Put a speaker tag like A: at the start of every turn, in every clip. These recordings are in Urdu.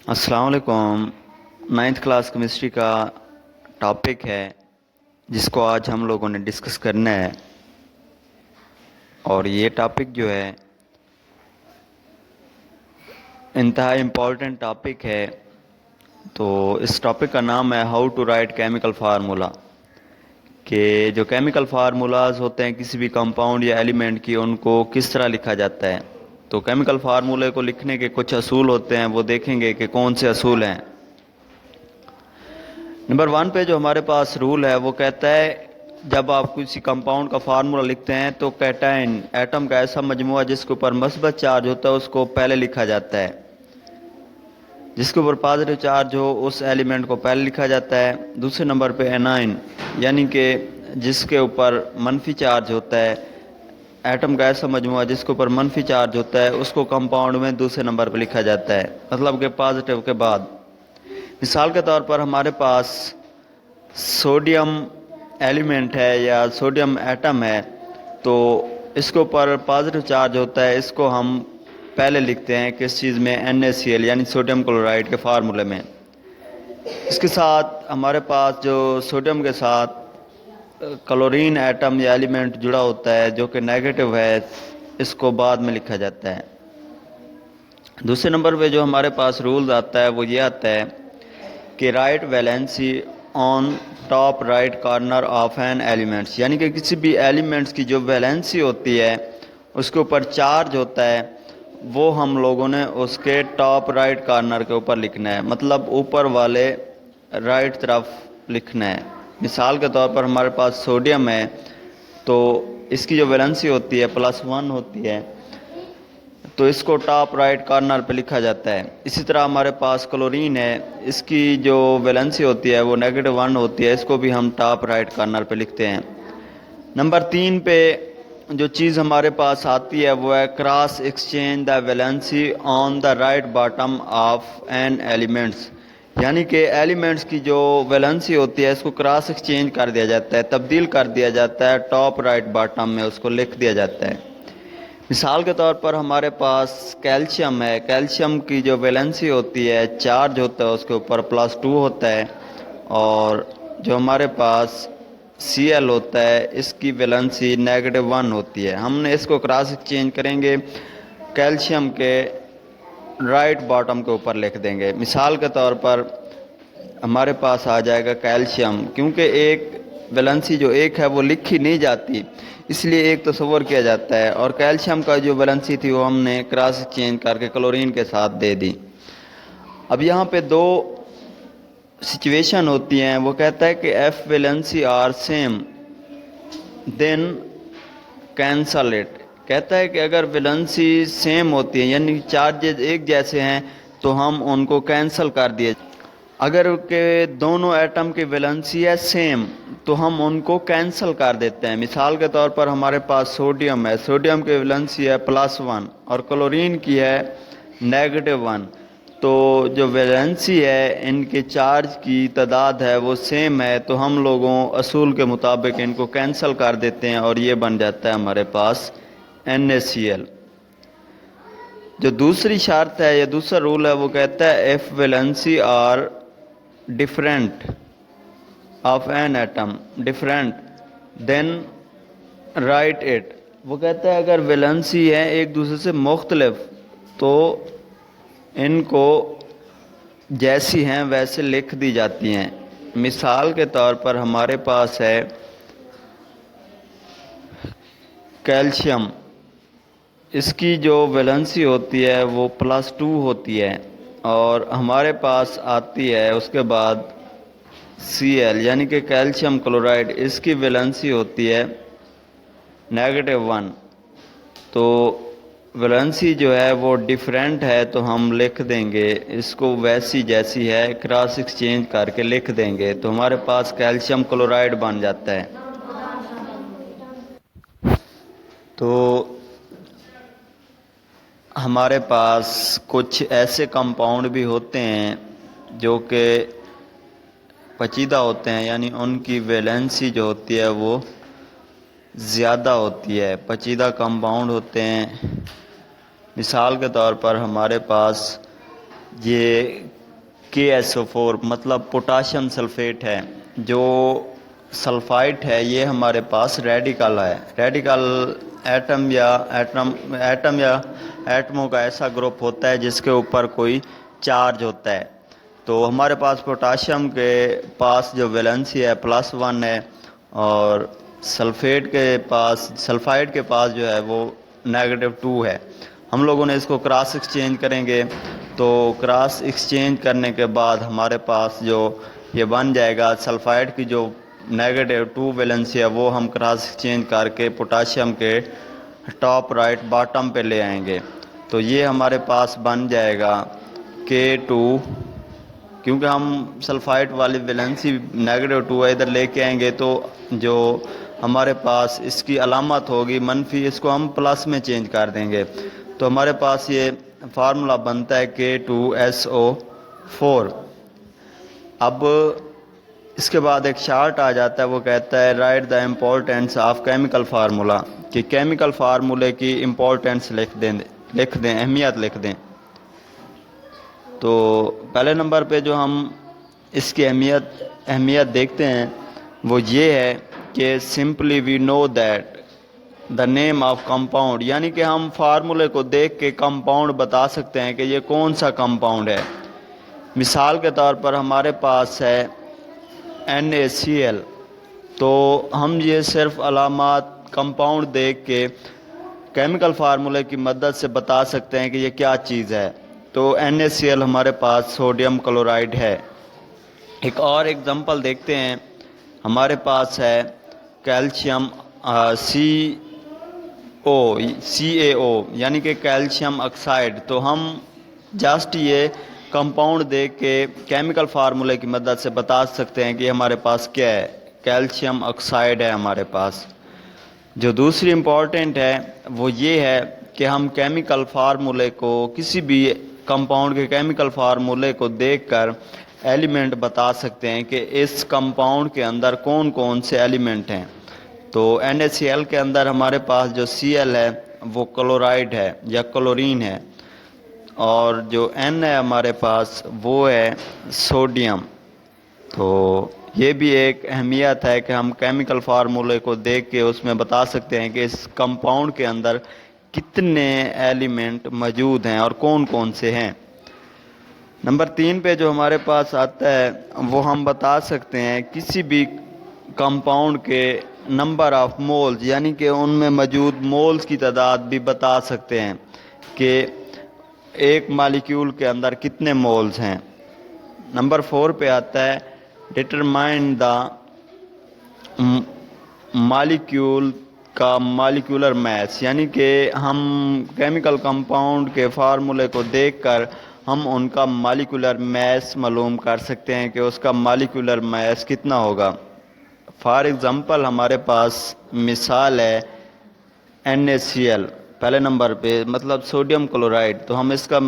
A: السلام علیکم۔ نائنتھ کلاس کیمسٹری کا ٹاپک ہے جس کو آج ہم لوگوں نے ڈسکس کرنا ہے، اور یہ ٹاپک جو ہے انتہائی امپورٹنٹ ٹاپک ہے۔ تو اس ٹاپک کا نام ہے how to write chemical formula, کہ جو کیمیکل فارمولاز ہوتے ہیں کسی بھی کمپاؤنڈ یا ایلیمنٹ کی، ان کو کس طرح لکھا جاتا ہے۔ تو کیمیکل فارمولے کو لکھنے کے کچھ اصول ہوتے ہیں، وہ دیکھیں گے کہ کون سے اصول ہیں۔ نمبر 1 پہ جو ہمارے پاس رول ہے وہ کہتا ہے جب آپ کسی کمپاؤنڈ کا فارمولا لکھتے ہیں تو کیٹائن ایٹم کا ایسا مجموعہ جس کے اوپر مثبت چارج ہوتا ہے اس کو پہلے لکھا جاتا ہے، جس کے اوپر پازیٹیو چارج ہو اس ایلیمنٹ کو پہلے لکھا جاتا ہے۔ دوسرے نمبر پہ اینائن، یعنی کہ جس کے اوپر منفی چارج ہوتا ہے، ایٹم کا ایسا مجموعہ جس کے اوپر منفی چارج ہوتا ہے اس کو کمپاؤنڈ میں دوسرے نمبر پہ لکھا جاتا ہے، مطلب کہ پازیٹیو کے بعد۔ مثال کے طور پر ہمارے پاس سوڈیم ایلیمنٹ ہے یا سوڈیم ایٹم ہے، تو اس کے اوپر پازیٹیو چارج ہوتا ہے، اس کو ہم پہلے لکھتے ہیں کس چیز میں، NaCl یعنی سوڈیم کلورائڈ کے فارمولے میں۔ اس کے ساتھ ہمارے پاس جو سوڈیم کے ساتھ کلورین ایٹم یا ایلیمنٹ جڑا ہوتا ہے جو کہ نیگیٹو ہے، اس کو بعد میں لکھا جاتا ہے۔ دوسرے نمبر پہ جو ہمارے پاس رولز آتا ہے وہ یہ آتا ہے کہ right valency on top right corner of an elements, یعنی کہ کسی بھی ایلیمنٹس کی جو ویلنسی ہوتی ہے اس کے اوپر چارج ہوتا ہے وہ ہم لوگوں نے اس کے ٹاپ رائٹ کارنر کے اوپر لکھنا ہے، مطلب اوپر والے رائٹ طرف لکھنا ہے۔ مثال کے طور پر ہمارے پاس سوڈیم ہے تو اس کی جو ویلنسی ہوتی ہے +1 ہوتی ہے، تو اس کو ٹاپ رائٹ کارنر پہ لکھا جاتا ہے۔ اسی طرح ہمارے پاس کلورین ہے، اس کی جو ویلنسی ہوتی ہے وہ -1 ہوتی ہے، اس کو بھی ہم ٹاپ رائٹ کارنر پہ لکھتے ہیں۔ نمبر 3 پہ جو چیز ہمارے پاس آتی ہے وہ ہے cross exchange the valency on the right bottom of an elements, یعنی کہ ایلیمنٹس کی جو ویلنسی ہوتی ہے اس کو کراس ایکسچینج کر دیا جاتا ہے، تبدیل کر دیا جاتا ہے، ٹاپ رائٹ باٹم میں اس کو لکھ دیا جاتا ہے۔ مثال کے طور پر ہمارے پاس کیلشیم ہے، کیلشیم کی جو ویلنسی ہوتی ہے، چارج ہوتا ہے اس کے اوپر +2 ہوتا ہے، اور جو ہمارے پاس Cl ہوتا ہے اس کی ویلنسی -1 ہوتی ہے۔ ہم نے اس کو کراس ایکسچینج کریں گے، کیلشیم کے رائٹ باٹم کے اوپر لکھ دیں گے۔ مثال کے طور پر ہمارے پاس آ جائے گا کیلشیم، کیونکہ ایک ویلنسی جو ایک ہے وہ لکھی نہیں جاتی، اس لیے ایک تصور کیا جاتا ہے، اور کیلشیم کا جو ویلنسی تھی وہ ہم نے کراس چینج کر کے کلورین کے ساتھ دے دی۔ اب یہاں پہ دو سچویشن ہوتی ہیں، وہ کہتا ہے کہ if valency are same then cancel it, کہتا ہے کہ اگر ویلنسی سیم ہوتی ہے یعنی چارجز ایک جیسے ہیں تو ہم ان کو کینسل کر دیے، اگر کہ دونوں ایٹم کی ویلنسی ہے سیم تو ہم ان کو کینسل کر دیتے ہیں۔ مثال کے طور پر ہمارے پاس سوڈیم ہے، سوڈیم کی ویلنسی ہے +1 اور کلورین کی ہے -1، تو جو ویلنسی ہے ان کے چارج کی تعداد ہے وہ سیم ہے، تو ہم لوگوں اصول کے مطابق ان کو کینسل کر دیتے ہیں اور یہ بن جاتا ہے ہمارے پاس NaCl۔ جو دوسری شرط ہے یا دوسرا رول ہے وہ کہتا ہے if valency are different of an atom different then write it, وہ کہتا ہے اگر ویلنسی ہے ایک دوسرے سے مختلف تو ان کو جیسی ہیں ویسے لکھ دی جاتی ہیں۔ مثال کے طور پر ہمارے پاس ہے کیلشیم، اس کی جو ویلنسی ہوتی ہے وہ +2 ہوتی ہے، اور ہمارے پاس آتی ہے اس کے بعد Cl یعنی کہ کیلشیم کلورائڈ، اس کی ویلنسی ہوتی ہے -1، تو ویلنسی جو ہے وہ ڈیفرنٹ ہے تو ہم لکھ دیں گے اس کو ویسی جیسی ہے، کراس ایکسچینج کر کے لکھ دیں گے تو ہمارے پاس کیلشیم کلورائڈ بن جاتا ہے۔ تو ہمارے پاس کچھ ایسے کمپاؤنڈ بھی ہوتے ہیں جو کہ پیچیدہ ہوتے ہیں، یعنی ان کی ویلنسی جو ہوتی ہے وہ زیادہ ہوتی ہے، پیچیدہ کمپاؤنڈ ہوتے ہیں۔ مثال کے طور پر ہمارے پاس یہ KSO4 مطلب پوٹاشیم سلفیٹ ہے. جو سلفائٹ ہے یہ ہمارے پاس ریڈیکل ہے. ریڈیکل ایٹم یا ایٹموں کا ایسا گروپ ہوتا ہے جس کے اوپر کوئی چارج ہوتا ہے. تو ہمارے پاس پوٹاشیم کے پاس جو ویلنسی ہے +1 ہے اور سلفائڈ کے پاس جو ہے وہ -2 ہے. ہم لوگوں نے اس کو کراس ایکسچینج کریں گے تو کراس ایکسچینج کرنے کے بعد ہمارے پاس جو یہ بن جائے گا سلفائڈ کی جو -2 ویلنسی ہے وہ ہم کراس ایکسچینج کر کے پوٹاشیم کے ٹاپ رائٹ باٹم پہ لے آئیں گے. تو یہ ہمارے پاس بن جائے گا K2. کیونکہ ہم سلفائڈ والی ویلنسی -2 ہے ادھر لے کے آئیں گے تو جو ہمارے پاس اس کی علامت ہوگی منفی، اس کو ہم پلس میں چینج کر دیں گے. تو ہمارے پاس یہ فارمولا بنتا ہے K2SO4. اب اس کے بعد ایک شارٹ آ جاتا ہے، وہ کہتا ہے right the importance of chemical formula, کہ کیمیکل فارمولے کی امپورٹینس لکھ دیں، اہمیت لکھ دیں. تو پہلے نمبر پہ جو ہم اس کی اہمیت دیکھتے ہیں وہ یہ ہے کہ simply we know that the name of compound, یعنی کہ ہم فارمولے کو دیکھ کے کمپاؤنڈ بتا سکتے ہیں کہ یہ کون سا کمپاؤنڈ ہے. مثال کے طور پر ہمارے پاس ہے NaCl، تو ہم یہ صرف علامات کمپاؤنڈ دیکھ کے کیمیکل فارمولے کی مدد سے بتا سکتے ہیں کہ یہ کیا چیز ہے. تو NaCl ہمارے پاس سوڈیم کلورائڈ ہے. ایک اور ایگزامپل دیکھتے ہیں، ہمارے پاس ہے کیلشیم CaO یعنی کہ کیلشیم آکسائڈ. تو ہم جسٹ یہ کمپاؤنڈ دیکھ کے کیمیکل فارمولے کی مدد سے بتا سکتے ہیں کہ ہمارے پاس کیا ہے، کیلشیم آکسائڈ ہے ہمارے پاس. جو دوسری امپورٹنٹ ہے وہ یہ ہے کہ ہم کیمیکل فارمولے کو کسی بھی کمپاؤنڈ کے کیمیکل فارمولے کو دیکھ کر ایلیمنٹ بتا سکتے ہیں کہ اس کمپاؤنڈ کے اندر کون کون سے ایلیمنٹ ہیں. تو NaCl کے اندر ہمارے پاس جو Cl ہے وہ کلورائڈ ہے یا کلورین ہے، اور جو N ہے ہمارے پاس وہ ہے سوڈیم. تو یہ بھی ایک اہمیت ہے کہ ہم کیمیکل فارمولے کو دیکھ کے اس میں بتا سکتے ہیں کہ اس کمپاؤنڈ کے اندر کتنے ایلیمنٹ موجود ہیں اور کون کون سے ہیں. نمبر 3 پہ جو ہمارے پاس آتا ہے وہ ہم بتا سکتے ہیں کسی بھی کمپاؤنڈ کے نمبر آف مولز، یعنی کہ ان میں موجود مولز کی تعداد بھی بتا سکتے ہیں کہ ایک مالیکیول کے اندر کتنے مولز ہیں. نمبر 4 پہ آتا ہے ڈٹرمائن دا مالیکیول کا مالیکولر میس، یعنی کہ ہم کیمیکل کمپاؤنڈ کے فارمولے کو دیکھ کر ہم ان کا مالیکولر میس معلوم کر سکتے ہیں کہ اس کا مالیکولر میس کتنا ہوگا. فار ایگزامپل ہمارے پاس مثال ہے NaCl پہلے نمبر پہ، مطلب سوڈیم کلورائڈ. تو ہم اس کا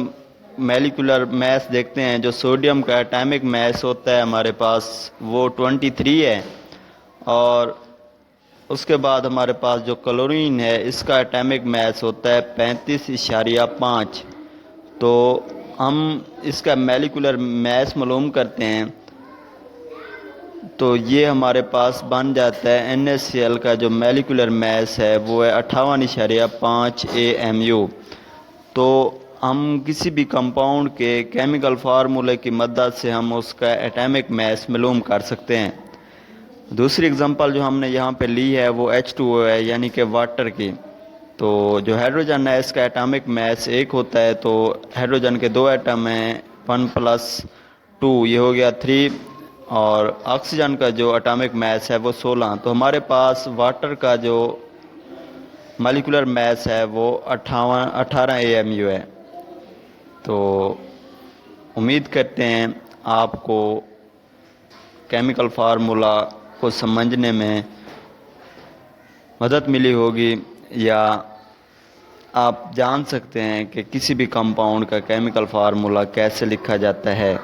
A: مالیکولر میس دیکھتے ہیں. جو سوڈیم کا ایٹامک میس ہوتا ہے ہمارے پاس وہ 23 ہے، اور اس کے بعد ہمارے پاس جو کلورین ہے اس کا ایٹامک میس ہوتا ہے 35.5. تو ہم اس کا مالیکولر میس معلوم کرتے ہیں تو یہ ہمارے پاس بن جاتا ہے NaCl کا جو مالیکولر میس ہے وہ ہے 58.5 AMU. تو ہم کسی بھی کمپاؤنڈ کے کیمیکل فارمولے کی مدد سے ہم اس کا ایٹامک میس معلوم کر سکتے ہیں. دوسری اگزامپل جو ہم نے یہاں پہ لی ہے وہ H2O ہے، یعنی کہ واٹر کی. تو جو ہائیڈروجن ہے اس کا ایٹامک میس 1 ہوتا ہے، تو ہائیڈروجن کے 2 ایٹم ہیں 1+2 یہ ہو گیا 3، اور آکسیجن کا جو ایٹامک میس ہے وہ 16. تو ہمارے پاس واٹر کا جو مالیکولر میس ہے وہ 18 AMU ہے. تو امید کرتے ہیں آپ کو کیمیکل فارمولا کو سمجھنے میں مدد ملی ہوگی، یا آپ جان سکتے ہیں کہ کسی بھی کمپاؤنڈ کا کیمیکل فارمولا کیسے لکھا جاتا ہے.